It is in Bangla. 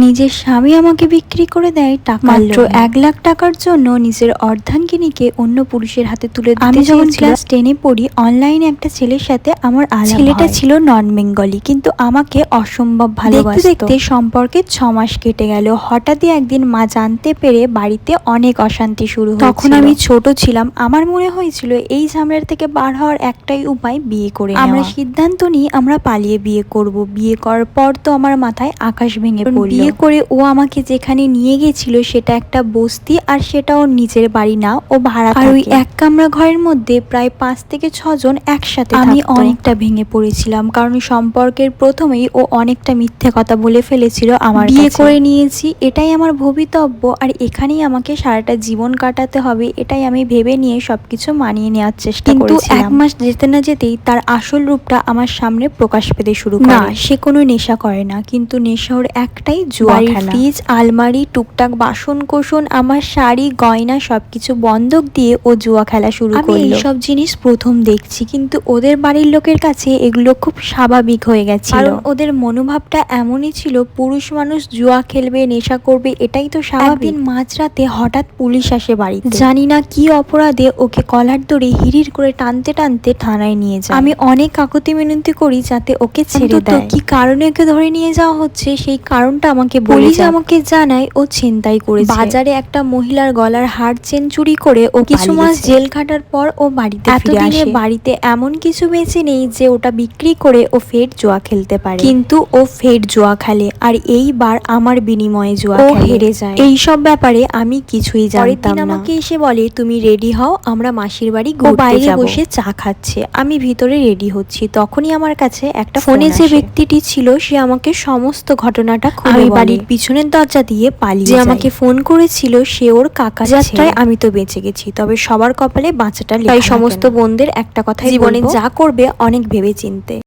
নিজের স্বামী আমাকে বিক্রি করে দেয় মাত্র 1 লাখ টাকার জন্য নিজের অর্ধাঙ্গিনীকে অন্য পুরুষের হাতে তুলে দিতে। আমি যখন ক্লাস 10-এ পড়ি, অনলাইনে একটা ছেলের সাথে আমার আলাপ। ছেলেটা ছিল নন বেঙ্গলি, কিন্তু আমাকে অসম্ভব ভালোবাসতো। দেখতে দেখতে সম্পর্কে 6 মাস কেটে গেল। হঠাৎই একদিন মা জানতে পেরে বাড়িতে অনেক অশান্তি শুরু হয়েছিল। তখন আমি ছোট ছিলাম, আমার মনে হয়েছিল এই ঝামেলা থেকে বার হওয়ার একটাই উপায়, বিয়ে করে নেওয়া। আমরা সিদ্ধান্ত নিই আমরা পালিয়ে বিয়ে করব। বিয়ে করার পর তো আমার মাথায় আকাশ ভেঙে পড়ল। বিয়ে করে ও আমাকে যেখানে নিয়ে গেছিল সেটা একটা বস্তি, আর সেটা ওর নিজের বাড়ি না, ও ভাড়া থাকে। আর ওই এক কামরা ঘরের মধ্যে প্রায় 5 থেকে 6 জন একসাথে থাকতো। আমি অনেকটা ভেঙে পড়েছিলাম, কারণ সম্পর্কের প্রথমেই ও অনেকটা মিথ্যে কথা বলে ফেলেছিল আমার কাছে। বিয়ে করে নিয়েছি, এটাই আমার ভবিতব্য, আর এখানেই আমাকে সারাটা জীবন কাটাতে হবে, এটাই আমি ভেবে নিয়ে সবকিছু মানিয়ে নেওয়ার চেষ্টা করেছিলাম। কিন্তু 1 মাস যেতে না যেতেই তার আসল রূপটা আমার সামনে প্রকাশ পেতে শুরু করে। না, সে কোনো নেশা করে না, কিন্তু নেশা ওর একটাই, জুয়া খেলা। ফ্রিজ, আলমারি, টুকটাক বাসন কোসন, আমার শাড়ি গয়না সবকিছু বন্ধক দিয়ে ও জুয়া খেলা শুরু করলো। আমি এইসব জিনিস প্রথম দেখছি, কিন্তু ওদের বাড়ির লোকের কাছে এগুলো খুব স্বাভাবিক হয়ে গেছিল। কারণ ওদের মনোভাবটা এমনই ছিল, পুরুষ মানুষ জুয়া খেলবে, নেশা করবে, এটাই তো স্বাভাবিক। একদিন মাঝরাতে হঠাৎ পুলিশ আসে বাড়িতে। জানি না কি অপরাধে ওকে কলার ধরে হিড়ির করে টানতে টানতে থানায় নিয়ে যায়। আমি অনেক কাকুতি মিনতি করি যাতে ওকে ছেড়ে দেয়। কি কারণে ওকে ধরে নিয়ে যাওয়া হচ্ছে সেই কারণটা আমাকে বলে। পুলিশ আমাকে জানায় ও ছিনতাই করেছে। বাজারে একটা মহিলার গলার হার চেন চুরি করে ও কিছু মাস জেল খাটার পর ও বাড়িতে ফিরে আসে। বাড়িতে এমন কিছু বেঁচে নেই যে ওটা বিক্রি করে ও ফের জুয়া খেলতে পারে, কিন্তু ও ফের জুয়া খেলে, আর এইবার আমার বিনিময়ে জুয়া হেরে যায়। এইসব ব্যাপারে আমি কিছুই জানতাম না। আমাকে এসে বলে, তুমি রেডি হও, আমরা মাসির বাড়ি ঘুরতে যাব। বাইরে বসে চা খাচ্ছে, আমি ভিতরে রেডি হচ্ছি, তখনই আমার কাছে একটা ফোনে যে ব্যক্তিটি ছিল সে আমাকে সমস্ত ঘটনাটা খুলে বলে। বাড়ির পিছনের দরজা দিয়ে পালিয়ে যায়। যে আমাকে ফোন করেছিল সে ওর কাকা। যাত্রায় আমি তো বেঁচে গেছি, তবে সবার কপালে বাঁচাটা লেখা। তাই সমস্ত বোনদের একটা কথা, জীবনে যা করবে অনেক ভেবে চিনতে।